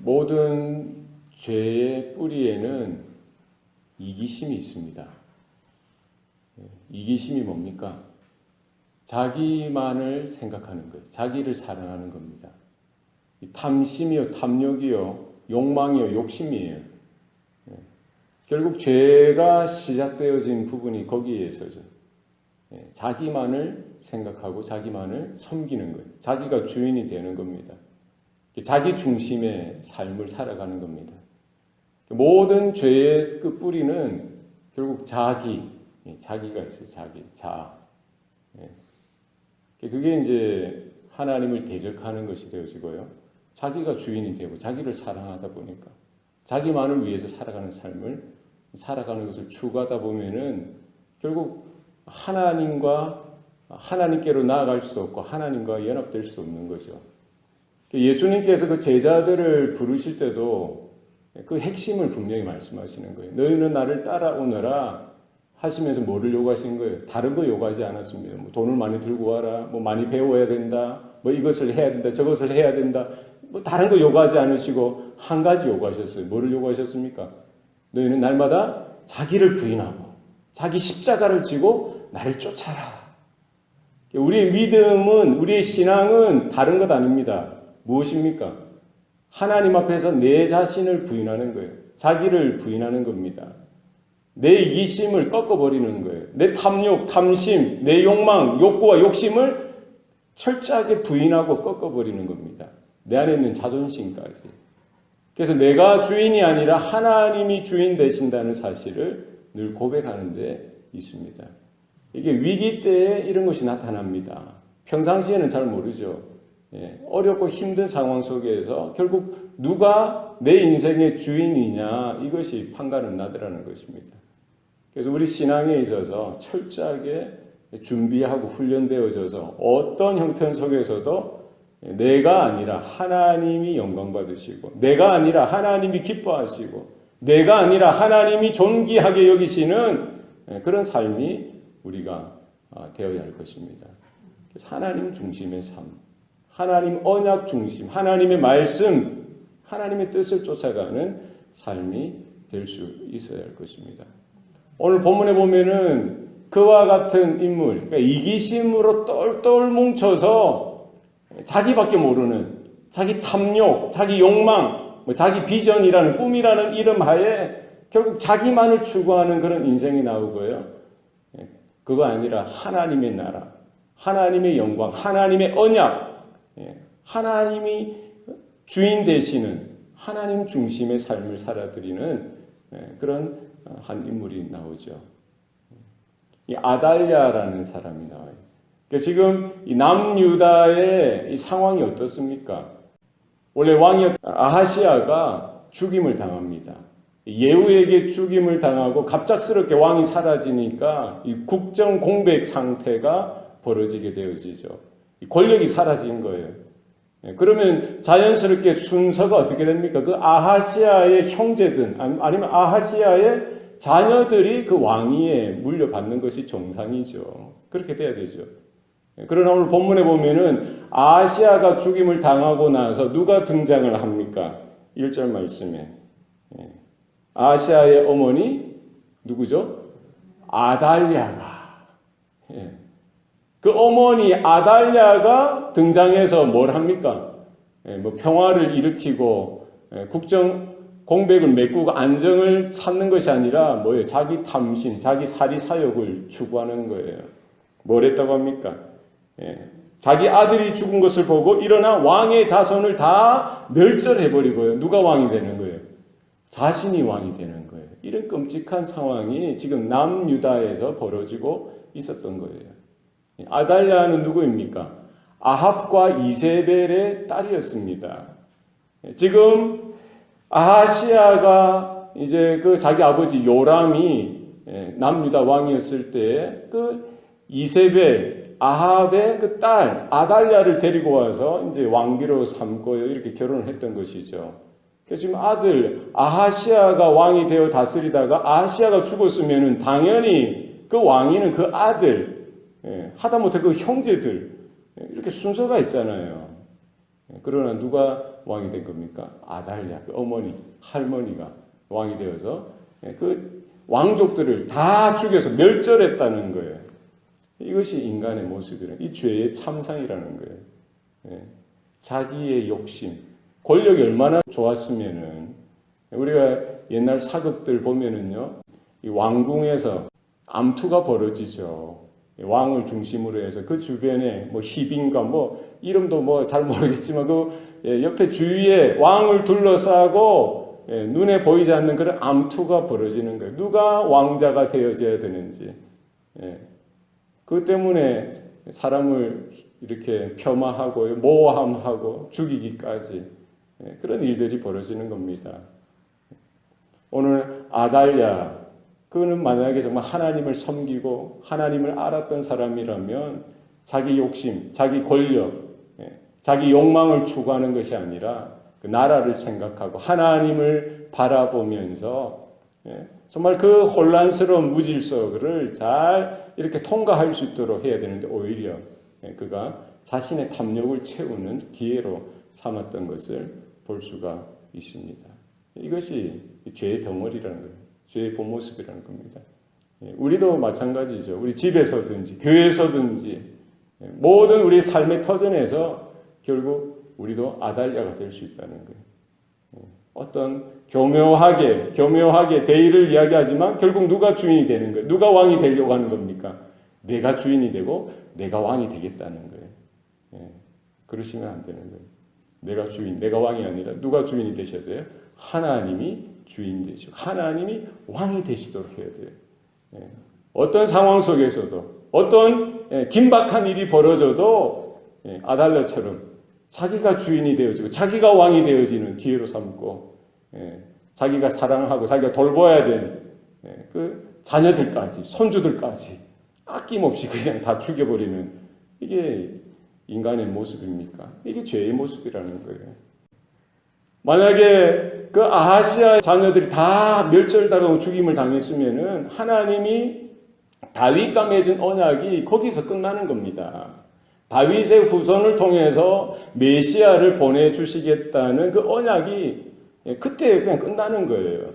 모든 죄의 뿌리에는 이기심이 있습니다. 이기심이 뭡니까? 자기만을 생각하는 거예요. 자기를 사랑하는 겁니다. 탐심이요, 탐욕이요, 욕망이요, 욕심이에요. 결국 죄가 시작되어진 부분이 거기에서죠. 자기만을 생각하고 자기만을 섬기는 거예요. 자기가 주인이 되는 겁니다. 자기 중심의 삶을 살아가는 겁니다. 모든 죄의 그 뿌리는 결국 자기가 있어요. 자아. 그게 이제 하나님을 대적하는 것이 되어지고요. 자기가 주인이 되고 자기를 사랑하다 보니까 자기만을 위해서 살아가는 삶을 살아가는 것을 추구하다 보면은 결국 하나님께로 나아갈 수도 없고 하나님과 연합될 수도 없는 거죠. 예수님께서 그 제자들을 부르실 때도 그 핵심을 분명히 말씀하시는 거예요. 너희는 나를 따라오너라 하시면서 뭐를 요구하신 거예요? 다른 거 요구하지 않았습니다. 뭐 돈을 많이 들고 와라, 뭐 많이 배워야 된다, 뭐 이것을 해야 된다, 저것을 해야 된다, 뭐 다른 거 요구하지 않으시고 한 가지 요구하셨어요. 뭐를 요구하셨습니까? 너희는 날마다 자기를 부인하고 자기 십자가를 지고 나를 쫓아라. 우리의 믿음은, 우리의 신앙은 다른 것 아닙니다. 무엇입니까? 하나님 앞에서 내 자신을 부인하는 거예요. 자기를 부인하는 겁니다. 내 이기심을 꺾어버리는 거예요. 내 탐욕, 탐심, 내 욕망, 욕구와 욕심을 철저하게 부인하고 꺾어버리는 겁니다. 내 안에 있는 자존심까지. 그래서 내가 주인이 아니라 하나님이 주인 되신다는 사실을 늘 고백하는 데 있습니다. 이게 위기 때에 이런 것이 나타납니다. 평상시에는 잘 모르죠. 어렵고 힘든 상황 속에서 결국 누가 내 인생의 주인이냐 이것이 판가름 나더라는 것입니다. 그래서 우리 신앙에 있어서 철저하게 준비하고 훈련되어져서 어떤 형편 속에서도 내가 아니라 하나님이 영광 받으시고 내가 아니라 하나님이 기뻐하시고 내가 아니라 하나님이 존귀하게 여기시는 그런 삶이 우리가 되어야 할 것입니다. 그래서 하나님 중심의 삶, 하나님 언약 중심, 하나님의 말씀, 하나님의 뜻을 쫓아가는 삶이 될 수 있어야 할 것입니다. 오늘 본문에 보면은 그와 같은 인물, 그러니까 이기심으로 똘똘 뭉쳐서 자기밖에 모르는 자기 탐욕, 자기 욕망, 자기 비전이라는 꿈이라는 이름 하에 결국 자기만을 추구하는 그런 인생이 나오고요. 그거 아니라 하나님의 나라, 하나님의 영광, 하나님의 언약, 하나님이 주인 되시는 하나님 중심의 삶을 살아드리는 그런 한 인물이 나오죠. 이 아달랴라는 사람이 나와요. 그러니까 지금 이 남유다의 이 상황이 어떻습니까? 원래 왕이었던 아하시아가 죽임을 당합니다. 예후에게 죽임을 당하고 갑작스럽게 왕이 사라지니까 이 국정 공백 상태가 벌어지게 되어지죠. 권력이 사라진 거예요. 그러면 자연스럽게 순서가 어떻게 됩니까? 그 아하시아의 형제들 아니면 아하시아의 자녀들이 그 왕위에 물려받는 것이 정상이죠. 그렇게 돼야 되죠. 그러나 오늘 본문에 보면은 아하시아가 죽임을 당하고 나서 누가 등장을 합니까? 1절 말씀에 아하시아의 어머니 누구죠? 아달랴가. 그 어머니 아달랴가 등장해서 뭘 합니까? 뭐 평화를 일으키고 국정 공백을 메꾸고 안정을 찾는 것이 아니라 뭐예요? 자기 탐심, 자기 사리 사욕을 추구하는 거예요. 뭘 했다고 합니까? 자기 아들이 죽은 것을 보고 일어나 왕의 자손을 다 멸절해버리고요. 누가 왕이 되는 거예요? 자신이 왕이 되는 거예요. 이런 끔찍한 상황이 지금 남유다에서 벌어지고 있었던 거예요. 아달랴는 누구입니까? 아합과 이세벨의 딸이었습니다. 지금 아하시아가 이제 그 자기 아버지 요람이 남유다 왕이었을 때 그 이세벨 아합의 그 딸 아달랴를 데리고 와서 이제 왕비로 삼고 이렇게 결혼을 했던 것이죠. 그래서 지금 아들 아하시아가 왕이 되어 다스리다가 아하시아가 죽었으면은 당연히 그 왕위는 그 아들 하다못해 그 형제들 이렇게 순서가 있잖아요. 그러나 누가 왕이 된 겁니까? 아달랴, 그 어머니, 할머니가 왕이 되어서 그 왕족들을 다 죽여서 멸절했다는 거예요. 이것이 인간의 모습이라는, 이 죄의 참상이라는 거예요. 자기의 욕심, 권력이 얼마나 좋았으면은, 우리가 옛날 사극들 보면은요, 이 왕궁에서 암투가 벌어지죠. 왕을 중심으로 해서 그 주변에 뭐 희빈가 뭐 이름도 뭐 잘 모르겠지만 그 옆에 주위에 왕을 둘러싸고 눈에 보이지 않는 그런 암투가 벌어지는 거예요. 누가 왕자가 되어져야 되는지. 그 때문에 사람을 이렇게 폄하하고 모함하고 죽이기까지 그런 일들이 벌어지는 겁니다. 오늘 아달랴, 그는 만약에 정말 하나님을 섬기고 하나님을 알았던 사람이라면 자기 욕심, 자기 권력, 자기 욕망을 추구하는 것이 아니라 그 나라를 생각하고 하나님을 바라보면서 정말 그 혼란스러운 무질서를 잘 이렇게 통과할 수 있도록 해야 되는데, 오히려 그가 자신의 탐욕을 채우는 기회로 삼았던 것을 볼 수가 있습니다. 이것이 죄의 덩어리라는 거예요. 죄의 본 모습이라는 겁니다. 우리도 마찬가지죠. 우리 집에서든지 교회에서든지 모든 우리 삶의 터전에서 결국 우리도 아달랴가 될 수 있다는 거예요. 어떤 교묘하게 대의를 이야기하지만 결국 누가 주인이 되는 거예요? 누가 왕이 되려고 하는 겁니까? 내가 주인이 되고 내가 왕이 되겠다는 거예요. 그러시면 안 되는 거예요. 내가 주인, 내가 왕이 아니라 누가 주인이 되셔야 돼요? 하나님이 주인 되시고 하나님이 왕이 되시도록 해야 돼요. 어떤 상황 속에서도 어떤 긴박한 일이 벌어져도 아달랴처럼 자기가 주인이 되어지고 자기가 왕이 되어지는 기회로 삼고 자기가 사랑하고 자기가 돌봐야 되는 그 자녀들까지 손주들까지 아낌없이 그냥 다 죽여버리는, 이게 인간의 모습입니까? 이게 죄의 모습이라는 거예요. 만약에 그 아하시아 자녀들이 다 멸절당하고 죽임을 당했으면은 하나님이 다윗과 맺은 언약이 거기서 끝나는 겁니다. 다윗의 후손을 통해서 메시아를 보내주시겠다는 그 언약이 그때 그냥 끝나는 거예요.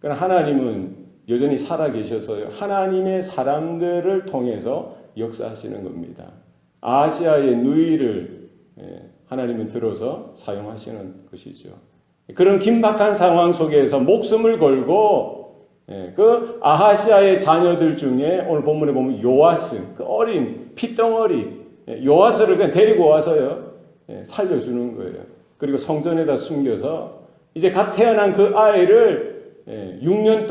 그러나 하나님은 여전히 살아계셔서 하나님의 사람들을 통해서 역사하시는 겁니다. 아시아의 누이를 하나님은 들어서 사용하시는 것이죠. 그런 긴박한 상황 속에서 목숨을 걸고 그 아하시아의 자녀들 중에 오늘 본문에 보면 요아스, 그 어린 핏덩어리 요아스를 그냥 데리고 와서요 살려주는 거예요. 그리고 성전에다 숨겨서 이제 갓 태어난 그 아이를 6년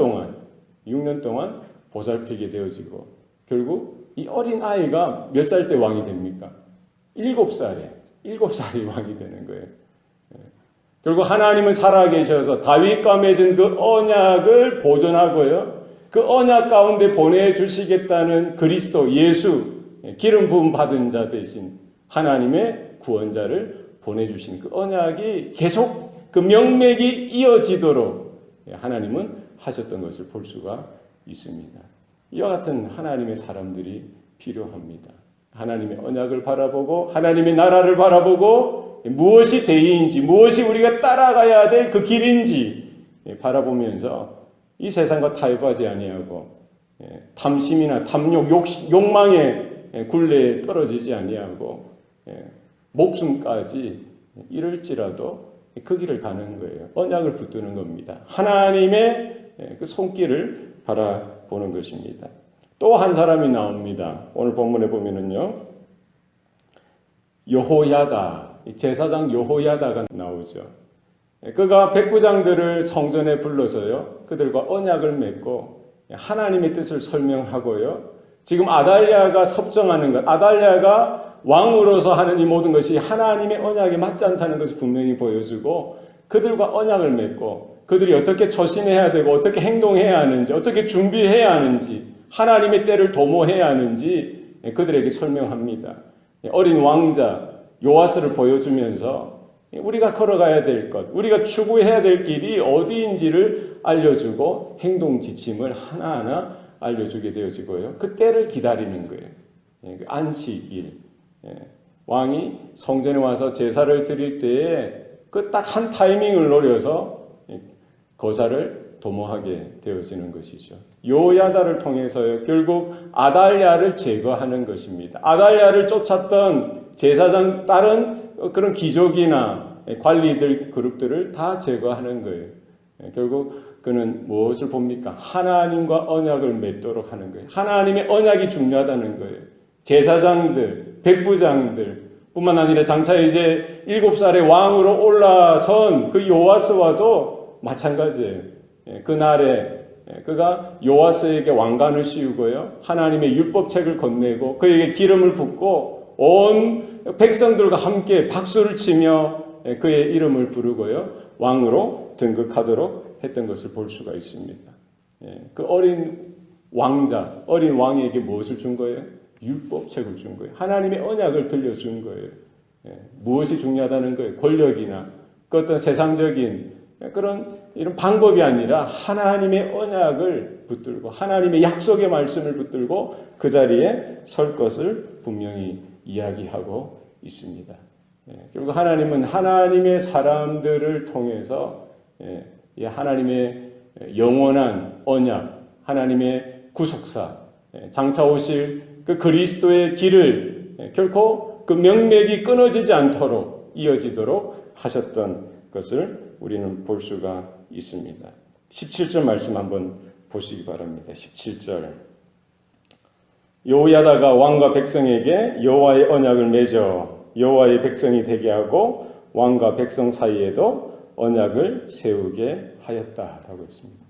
동안 보살피게 되어지고, 결국 이 어린 아이가 몇 살 때 왕이 됩니까? 7살이 왕이 되는 거예요. 결국 하나님은 살아계셔서 다윗과 맺은 그 언약을 보존하고요, 그 언약 가운데 보내주시겠다는 그리스도 예수, 기름 부음 받은 자 대신 하나님의 구원자를 보내주신 그 언약이 계속 그 명맥이 이어지도록 하나님은 하셨던 것을 볼 수가 있습니다. 이와 같은 하나님의 사람들이 필요합니다. 하나님의 언약을 바라보고 하나님의 나라를 바라보고 무엇이 대의인지, 무엇이 우리가 따라가야 될 그 길인지 바라보면서 이 세상과 타협하지 아니하고 탐심이나 탐욕, 욕망의 굴레에 떨어지지 아니하고 목숨까지 잃을지라도 그 길을 가는 거예요. 언약을 붙드는 겁니다. 하나님의 그 손길을 바라보는 것입니다. 또 한 사람이 나옵니다. 오늘 본문에 보면은요, 여호야다, 제사장 여호야다가 나오죠. 그가 백부장들을 성전에 불러서요, 그들과 언약을 맺고 하나님의 뜻을 설명하고요, 지금 아달랴가 섭정하는 것, 아달랴가 왕으로서 하는 이 모든 것이 하나님의 언약에 맞지 않다는 것을 분명히 보여주고, 그들과 언약을 맺고 그들이 어떻게 처신해야 되고 어떻게 행동해야 하는지, 어떻게 준비해야 하는지, 하나님의 때를 도모해야 하는지 그들에게 설명합니다. 어린 왕자 요아스를 보여주면서 우리가 걸어가야 될 것, 우리가 추구해야 될 길이 어디인지를 알려주고 행동 지침을 하나하나 알려주게 되어지고요. 그 때를 기다리는 거예요. 안식일. 왕이 성전에 와서 제사를 드릴 때에 그 딱 한 타이밍을 노려서 거사를 도모하게 되어지는 것이죠. 요야다를 통해서요, 결국 아달랴를 제거하는 것입니다. 아달랴를 쫓았던 제사장 다른 그런 귀족이나 관리들 그룹들을 다 제거하는 거예요. 결국 그는 무엇을 봅니까? 하나님과 언약을 맺도록 하는 거예요. 하나님의 언약이 중요하다는 거예요. 제사장들, 백부장들 뿐만 아니라 장차 이제 7살의 왕으로 올라선 그 요아스와도 마찬가지예요. 그날에 그가 요아스에게 왕관을 씌우고요, 하나님의 율법책을 건네고 그에게 기름을 붓고 온 백성들과 함께 박수를 치며 그의 이름을 부르고요, 왕으로 등극하도록 했던 것을 볼 수가 있습니다. 그 어린 왕자, 어린 왕에게 무엇을 준 거예요? 율법책을 준 거예요. 하나님의 언약을 들려준 거예요. 무엇이 중요하다는 거예요? 권력이나 그 어떤 세상적인 그런 이런 방법이 아니라 하나님의 언약을 붙들고 하나님의 약속의 말씀을 붙들고 그 자리에 설 것을 분명히 이야기하고 있습니다. 결국 하나님은 하나님의 사람들을 통해서 하나님의 영원한 언약, 하나님의 구속사, 장차 오실 그 그리스도의 길을 결코 그 명맥이 끊어지지 않도록 이어지도록 하셨던 것을 우리는 볼 수가 있습니다. 17절 말씀 한번 보시기 바랍니다. 17절. 요야다가 왕과 백성에게 여호와의 언약을 맺어 여호와의 백성이 되게 하고 왕과 백성 사이에도 언약을 세우게 하였다라고 했습니다.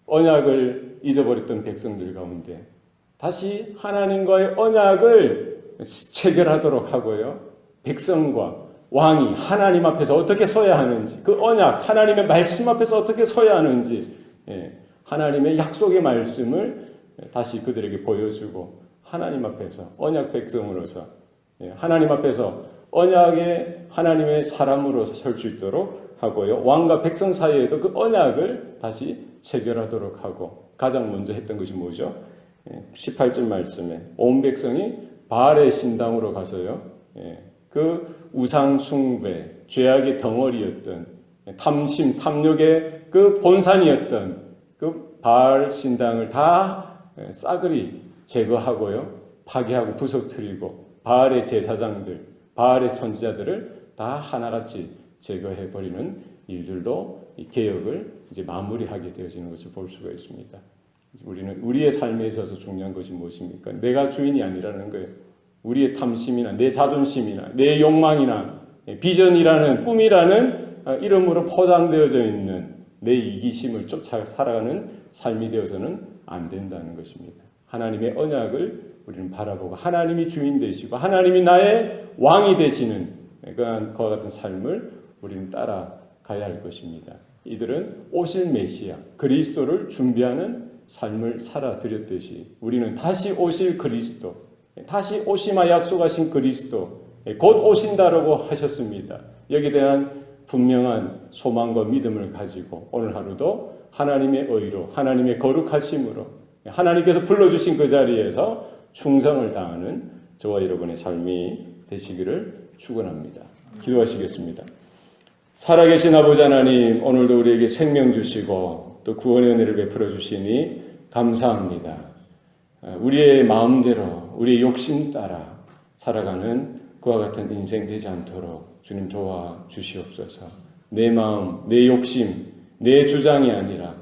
언약을 잊어버렸던 백성들 가운데 다시 하나님과의 언약을 체결하도록 하고요, 백성과 왕이 하나님 앞에서 어떻게 서야 하는지, 그 언약, 하나님의 말씀 앞에서 어떻게 서야 하는지, 하나님의 약속의 말씀을 다시 그들에게 보여주고 하나님 앞에서 언약 백성으로서 하나님 앞에서 언약의 하나님의 사람으로서 설 수 있도록 하고요, 왕과 백성 사이에도 그 언약을 다시 체결하도록 하고, 가장 먼저 했던 것이 뭐죠? 18절 말씀에 온 백성이 바알의 신당으로 가서요, 그 우상 숭배, 죄악의 덩어리였던 탐심, 탐욕의 그 본산이었던 그 바알 신당을 다 싸그리 제거하고요, 파괴하고 부서뜨리고 바알의 제사장들, 바알의 선지자들을 다 하나같이 제거해버리는 일들도 이 개혁을 이제 마무리하게 되어지는 것을 볼 수가 있습니다. 우리는 우리의 삶에 있어서 중요한 것이 무엇입니까? 내가 주인이 아니라는 거예요. 우리의 탐심이나 내 자존심이나 내 욕망이나 비전이라는 꿈이라는 이름으로 포장되어져 있는 내 이기심을 쫓아 살아가는 삶이 되어서는 안 된다는 것입니다. 하나님의 언약을 우리는 바라보고 하나님이 주인 되시고 하나님이 나의 왕이 되시는 그와 같은 삶을 우리는 따라가야 할 것입니다. 이들은 오실 메시아 그리스도를 준비하는 삶을 살아드렸듯이 우리는 다시 오실 그리스도, 다시 오시마 약속하신 그리스도, 곧 오신다라고 하셨습니다. 여기에 대한 분명한 소망과 믿음을 가지고 오늘 하루도 하나님의 의로, 하나님의 거룩하심으로 하나님께서 불러주신 그 자리에서 충성을 다하는 저와 여러분의 삶이 되시기를 축원합니다. 기도하시겠습니다. 살아계신 아버지 하나님, 오늘도 우리에게 생명 주시고 또 구원의 은혜를 베풀어 주시니 감사합니다. 우리의 마음대로 우리의 욕심 따라 살아가는 그와 같은 인생 되지 않도록 주님 도와주시옵소서. 내 마음, 내 욕심, 내 주장이 아니라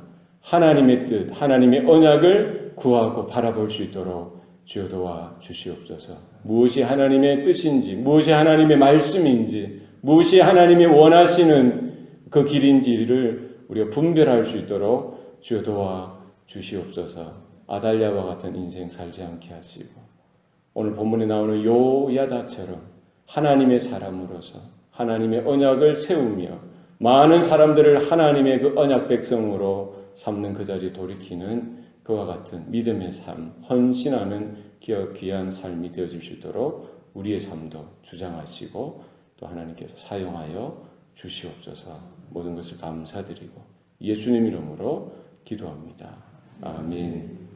하나님의 뜻, 하나님의 언약을 구하고 바라볼 수 있도록 주여 도와주시옵소서. 무엇이 하나님의 뜻인지, 무엇이 하나님의 말씀인지, 무엇이 하나님이 원하시는 그 길인지를 우리가 분별할 수 있도록 주여 도와주시옵소서. 아달랴와 같은 인생 살지 않게 하시고 오늘 본문에 나오는 요야다처럼 하나님의 사람으로서 하나님의 언약을 세우며 많은 사람들을 하나님의 그 언약 백성으로 삼는 그 자리에 돌이키는 그와 같은 믿음의 삶, 헌신하는 귀한 삶이 되어질 수 있도록 우리의 삶도 주장하시고 또 하나님께서 사용하여 주시옵소서. 모든 것을 감사드리고 예수님 이름으로 기도합니다. 아멘.